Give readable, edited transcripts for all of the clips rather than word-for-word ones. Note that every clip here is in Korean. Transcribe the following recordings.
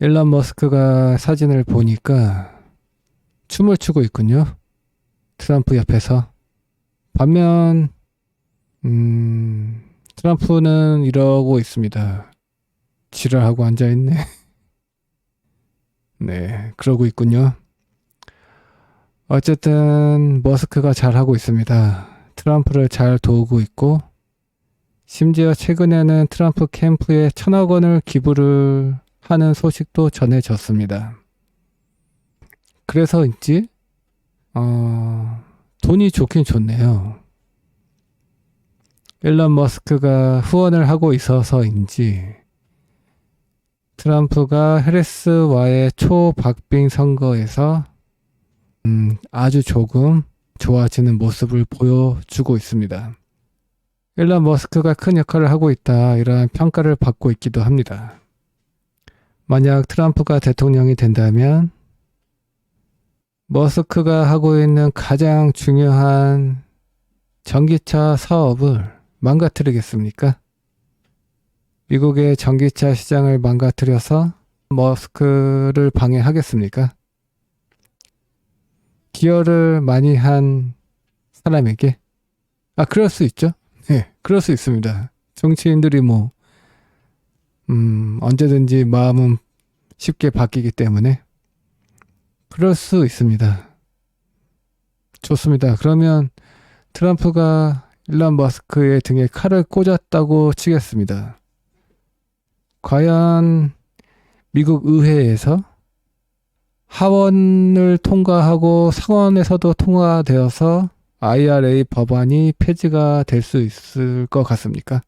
일론 머스크가 사진을 보니까 춤을 추고 있군요. 트럼프 옆에서. 반면 트럼프는 이러고 있습니다. 지랄하고 앉아있네. 네, 그러고 있군요. 어쨌든 머스크가 잘하고 있습니다. 트럼프를 잘 도우고 있고, 심지어 최근에는 트럼프 캠프에 1,000억 원을 기부를 하는 소식도 전해졌습니다. 그래서인지 돈이 좋긴 좋네요. 일론 머스크가 후원을 하고 있어서인지 트럼프가 해리스와의 초박빙 선거에서 아주 조금 좋아지는 모습을 보여주고 있습니다. 일론 머스크가 큰 역할을 하고 있다, 이러한 평가를 받고 있기도 합니다. 만약 트럼프가 대통령이 된다면 머스크가 하고 있는 가장 중요한 전기차 사업을 망가뜨리겠습니까? 미국의 전기차 시장을 망가뜨려서 머스크를 방해하겠습니까? 기여를 많이 한 사람에게? 그럴 수 있죠. 네, 그럴 수 있습니다. 정치인들이 언제든지 마음은 쉽게 바뀌기 때문에 그럴 수 있습니다. 좋습니다. 그러면 트럼프가 일론 머스크의 등에 칼을 꽂았다고 치겠습니다. 과연 미국 의회에서 하원을 통과하고 상원에서도 통과되어서 IRA 법안이 폐지가 될 수 있을 것 같습니까?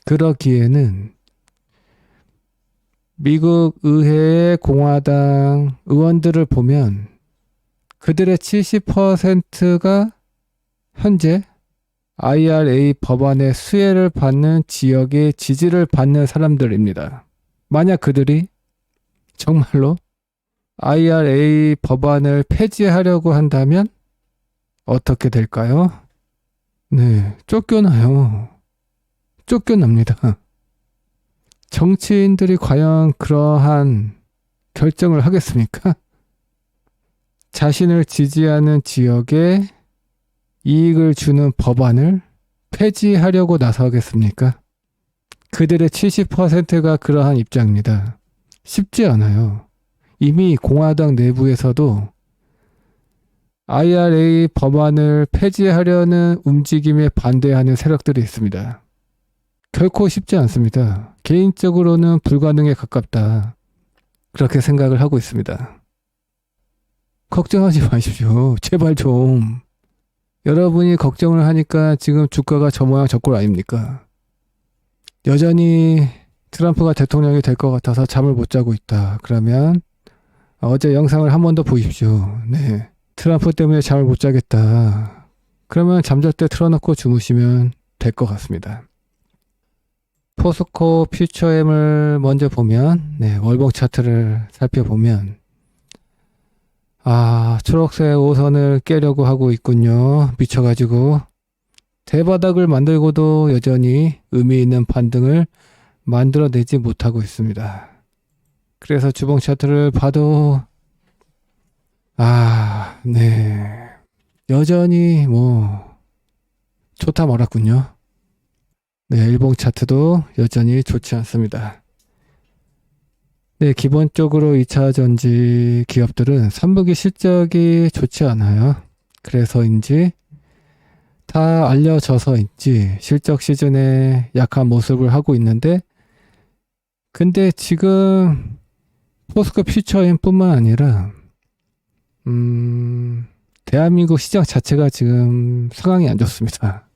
그러기에는 미국 의회의 공화당 의원들을 보면 그들의 70%가 현재 IRA 법안의 수혜를 받는 지역의 지지를 받는 사람들입니다. 만약 그들이 정말로 IRA 법안을 폐지하려고 한다면 어떻게 될까요? 네, 쫓겨나요. 쫓겨납니다. 정치인들이 과연 그러한 결정을 하겠습니까? 자신을 지지하는 지역에 이익을 주는 법안을 폐지하려고 나서겠습니까? 그들의 70%가 그러한 입장입니다. 쉽지 않아요. 이미 공화당 내부에서도 IRA 법안을 폐지하려는 움직임에 반대하는 세력들이 있습니다. 결코 쉽지 않습니다. 개인적으로는 불가능에 가깝다, 그렇게 생각을 하고 있습니다. 걱정하지 마십시오. 제발 좀. 여러분이 걱정을 하니까 지금 주가가 저 모양 저 꼴 아닙니까? 여전히 트럼프가 대통령이 될 것 같아서 잠을 못 자고 있다, 그러면 어제 영상을 한 번 더 보십시오. 네, 트럼프 때문에 잠을 못 자겠다, 그러면 잠잘 때 틀어놓고 주무시면 될 것 같습니다. 포스코 퓨처엠을 먼저 보면, 월봉 차트를 살펴보면 초록색 5선을 깨려고 하고 있군요. 미쳐가지고 대바닥을 만들고도 여전히 의미 있는 반등을 만들어내지 못하고 있습니다. 그래서 주봉 차트를 봐도 여전히 좋다 말았군요. 네, 일봉 차트도 여전히 좋지 않습니다. 네, 기본적으로 2차전지 기업들은 3분기 실적이 좋지 않아요. 그래서인지 다 알려져서인지 실적 시즌에 약한 모습을 하고 있는데, 근데 지금 포스코 퓨처엠 뿐만 아니라 대한민국 시장 자체가 지금 상황이 안 좋습니다.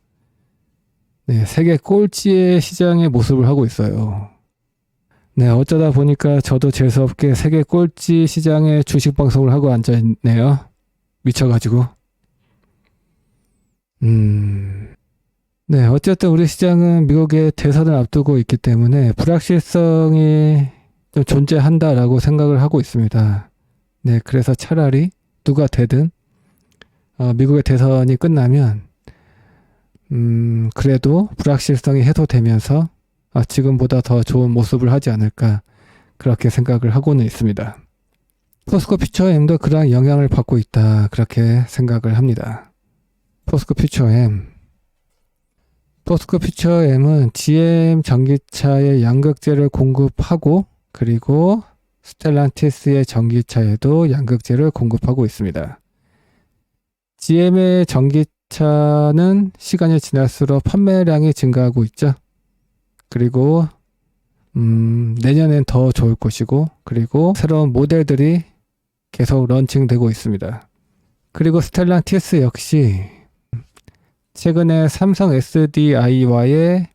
네, 세계 꼴찌의 시장의 모습을 하고 있어요. 네, 어쩌다 보니까 저도 재수없게 세계 꼴찌 시장에 주식 방송을 하고 앉아있네요. 미쳐가지고. 네, 어쨌든 우리 시장은 미국의 대선을 앞두고 있기 때문에 불확실성이 좀 존재한다라고 생각을 하고 있습니다. 네, 그래서 차라리 누가 되든 미국의 대선이 끝나면 그래도 불확실성이 해소되면서 지금보다 더 좋은 모습을 하지 않을까, 그렇게 생각을 하고는 있습니다. 포스코 퓨처엠도 그러한 영향을 받고 있다. 그렇게 생각을 합니다. 포스코 퓨처엠은 GM 전기차에 양극재를 공급하고 그리고 스텔란티스의 전기차에도 양극재를 공급하고 있습니다. GM의 전기차는 시간이 지날수록 판매량이 증가하고 있죠. 그리고 내년엔 더 좋을 것이고 그리고 새로운 모델들이 계속 런칭되고 있습니다. 그리고 스텔란티스 역시 최근에 삼성 SDI와의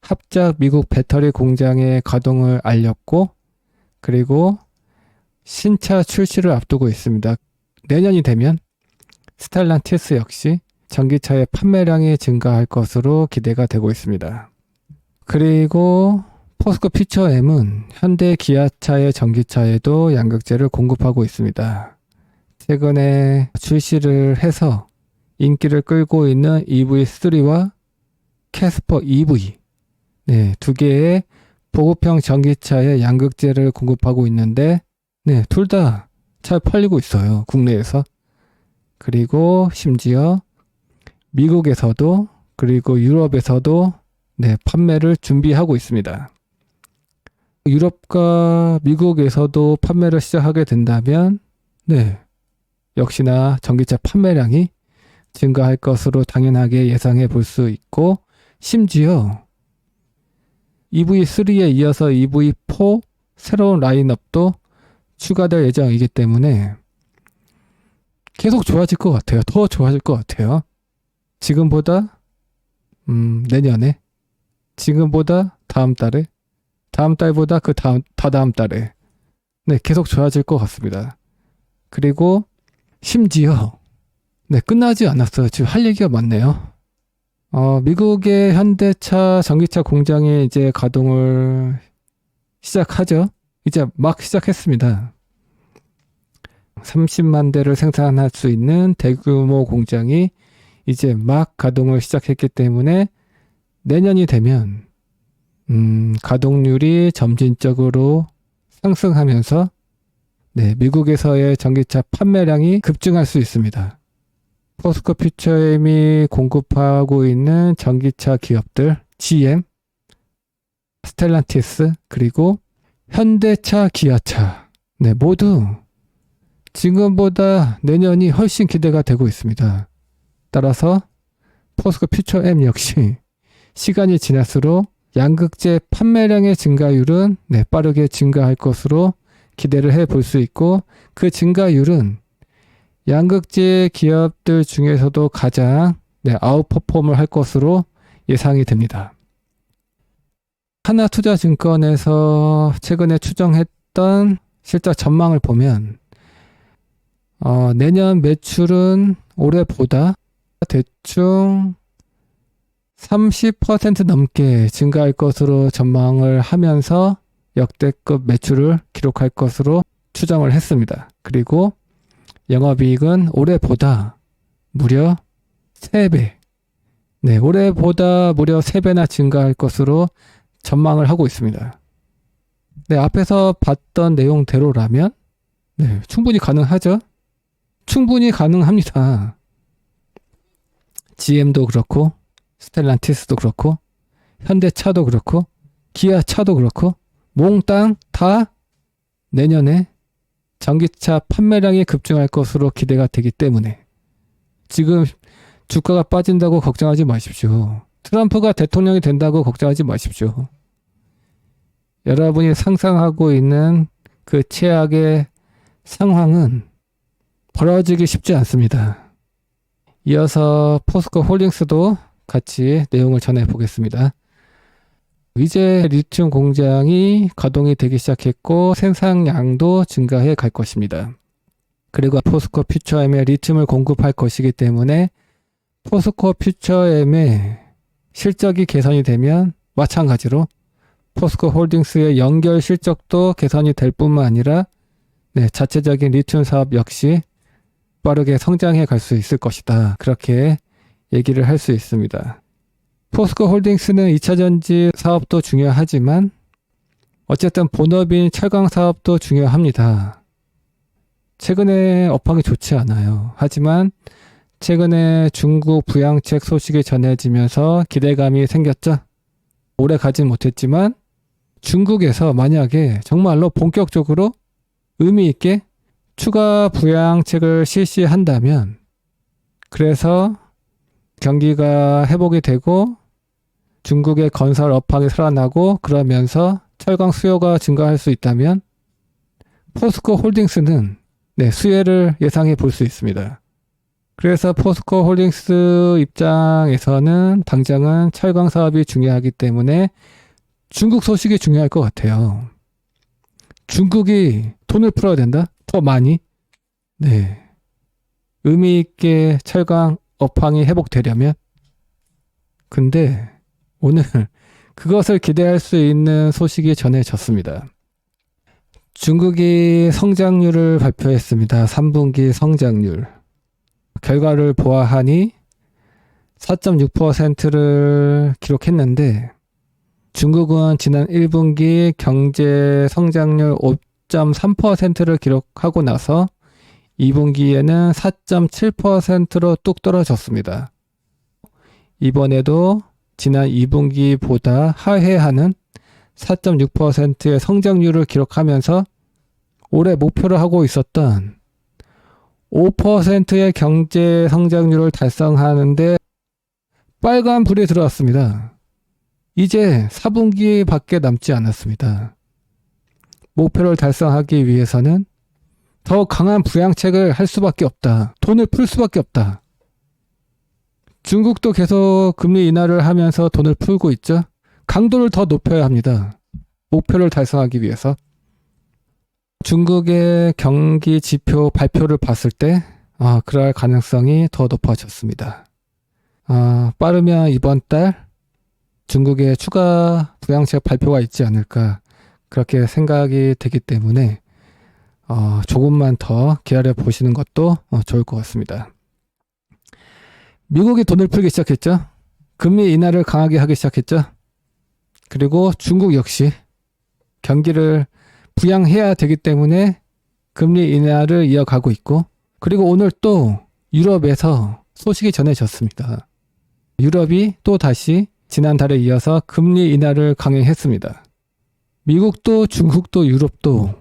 합작 미국 배터리 공장의 가동을 알렸고 그리고 신차 출시를 앞두고 있습니다. 내년이 되면 스텔란티스 역시 전기차의 판매량이 증가할 것으로 기대가 되고 있습니다. 그리고 포스코 퓨처엠은 현대 기아차의 전기차에도 양극재를 공급하고 있습니다. 최근에 출시를 해서 인기를 끌고 있는 EV3와 캐스퍼 EV 두 개의 보급형 전기차에 양극재를 공급하고 있는데 둘 다 잘 팔리고 있어요. 국내에서. 그리고 심지어 미국에서도 그리고 유럽에서도 판매를 준비하고 있습니다. 유럽과 미국에서도 판매를 시작하게 된다면 역시나 전기차 판매량이 증가할 것으로 당연하게 예상해 볼 수 있고 심지어 EV3에 이어서 EV4 새로운 라인업도 추가될 예정이기 때문에 계속 좋아질 것 같아요. 더 좋아질 것 같아요. 지금보다 내년에 지금보다 다음 달에 다음 달보다 그 다다음 달에 계속 좋아질 것 같습니다. 그리고 심지어 끝나지 않았어요. 지금 할 얘기가 많네요. 미국의 현대차 전기차 공장이 이제 가동을 시작하죠. 이제 막 시작했습니다. 30만 대를 생산할 수 있는 대규모 공장이 이제 막 가동을 시작했기 때문에 내년이 되면 가동률이 점진적으로 상승하면서 미국에서의 전기차 판매량이 급증할 수 있습니다. 포스코 퓨처엠이 공급하고 있는 전기차 기업들 GM, 스텔란티스 그리고 현대차, 기아차 모두 지금보다 내년이 훨씬 기대가 되고 있습니다. 따라서 포스코 퓨처엠 역시 시간이 지날수록 양극재 판매량의 증가율은 빠르게 증가할 것으로 기대를 해 볼 수 있고 그 증가율은 양극재 기업들 중에서도 가장 아웃퍼폼을 할 것으로 예상이 됩니다. 하나투자증권에서 최근에 추정했던 실적 전망을 보면 내년 매출은 올해보다 대충 30% 넘게 증가할 것으로 전망을 하면서 역대급 매출을 기록할 것으로 추정을 했습니다. 그리고 영업이익은 올해보다 무려 3배, 올해보다 무려 3배나 증가할 것으로 전망을 하고 있습니다. 앞에서 봤던 내용대로라면 충분히 가능하죠? 충분히 가능합니다. GM도 그렇고 스텔란티스도 그렇고 현대차도 그렇고 기아차도 그렇고 몽땅 다 내년에 전기차 판매량이 급증할 것으로 기대가 되기 때문에 지금 주가가 빠진다고 걱정하지 마십시오. 트럼프가 대통령이 된다고 걱정하지 마십시오. 여러분이 상상하고 있는 그 최악의 상황은 벌어지기 쉽지 않습니다. 이어서 포스코 홀딩스도 같이 내용을 전해 보겠습니다. 이제 리튬 공장이 가동이 되기 시작했고 생산량도 증가해 갈 것입니다. 그리고 포스코 퓨처엠에 리튬을 공급할 것이기 때문에 포스코 퓨처엠의 실적이 개선이 되면 마찬가지로 포스코 홀딩스의 연결 실적도 개선이 될 뿐만 아니라 자체적인 리튬 사업 역시 빠르게 성장해 갈 수 있을 것이다. 그렇게 얘기를 할 수 있습니다. 포스코 홀딩스는 2차전지 사업도 중요하지만 어쨌든 본업인 철강 사업도 중요합니다. 최근에 업황이 좋지 않아요. 하지만 최근에 중국 부양책 소식이 전해지면서 기대감이 생겼죠. 오래 가진 못했지만 중국에서 만약에 정말로 본격적으로 의미 있게 추가 부양책을 실시한다면, 그래서 경기가 회복이 되고 중국의 건설 업황이 살아나고 그러면서 철강 수요가 증가할 수 있다면 포스코 홀딩스는 수혜를 예상해 볼 수 있습니다. 그래서 포스코 홀딩스 입장에서는 당장은 철강 사업이 중요하기 때문에 중국 소식이 중요할 것 같아요. 중국이 돈을 풀어야 된다? 더 많이? 네. 의미 있게 철강 업황이 회복되려면? 근데 오늘 그것을 기대할 수 있는 소식이 전해졌습니다. 중국이 성장률을 발표했습니다. 3분기 성장률. 결과를 보아하니 4.6%를 기록했는데 중국은 지난 1분기 경제 성장률 5.3%를 기록하고 나서 2분기에는 4.7%로 뚝 떨어졌습니다. 이번에도 지난 2분기보다 하회하는 4.6%의 성장률을 기록하면서 올해 목표로 하고 있었던 5%의 경제 성장률을 달성하는데 빨간 불이 들어왔습니다. 이제 4분기밖에 남지 않았습니다. 목표를 달성하기 위해서는 더 강한 부양책을 할 수밖에 없다. 돈을 풀 수밖에 없다. 중국도 계속 금리 인하를 하면서 돈을 풀고 있죠. 강도를 더 높여야 합니다. 목표를 달성하기 위해서. 중국의 경기 지표 발표를 봤을 때 그럴 가능성이 더 높아졌습니다. 빠르면 이번 달 중국의 추가 부양책 발표가 있지 않을까, 그렇게 생각이 되기 때문에 조금만 더 기다려 보시는 것도 좋을 것 같습니다. 미국이 돈을 풀기 시작했죠. 금리 인하를 강하게 하기 시작했죠. 그리고 중국 역시 경기를 부양해야 되기 때문에 금리 인하를 이어가고 있고, 그리고 오늘 또 유럽에서 소식이 전해졌습니다. 유럽이 또 다시 지난달에 이어서 금리 인하를 강행했습니다. 미국도 중국도 유럽도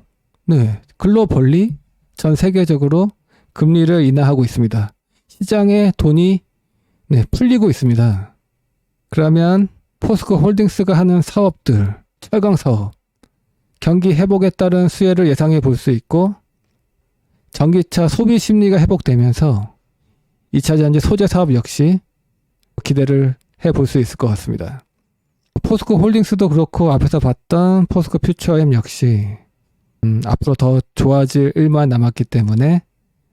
글로벌리 전 세계적으로 금리를 인하하고 있습니다. 시장에 돈이 풀리고 있습니다. 그러면 포스코 홀딩스가 하는 사업들, 철강 사업, 경기 회복에 따른 수혜를 예상해 볼 수 있고, 전기차 소비 심리가 회복되면서 2차전지 소재 사업 역시 기대를 해 볼 수 있을 것 같습니다. 포스코 홀딩스도 그렇고 앞에서 봤던 포스코 퓨처엠 역시 앞으로 더 좋아질 일만 남았기 때문에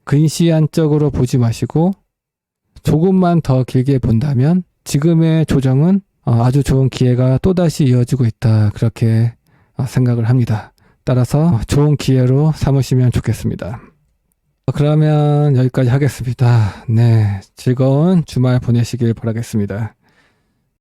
근시안적으로 보지 마시고 조금만 더 길게 본다면 지금의 조정은 아주 좋은 기회가 또다시 이어지고 있다, 그렇게 생각을 합니다. 따라서 좋은 기회로 삼으시면 좋겠습니다. 그러면 여기까지 하겠습니다. 즐거운 주말 보내시길 바라겠습니다.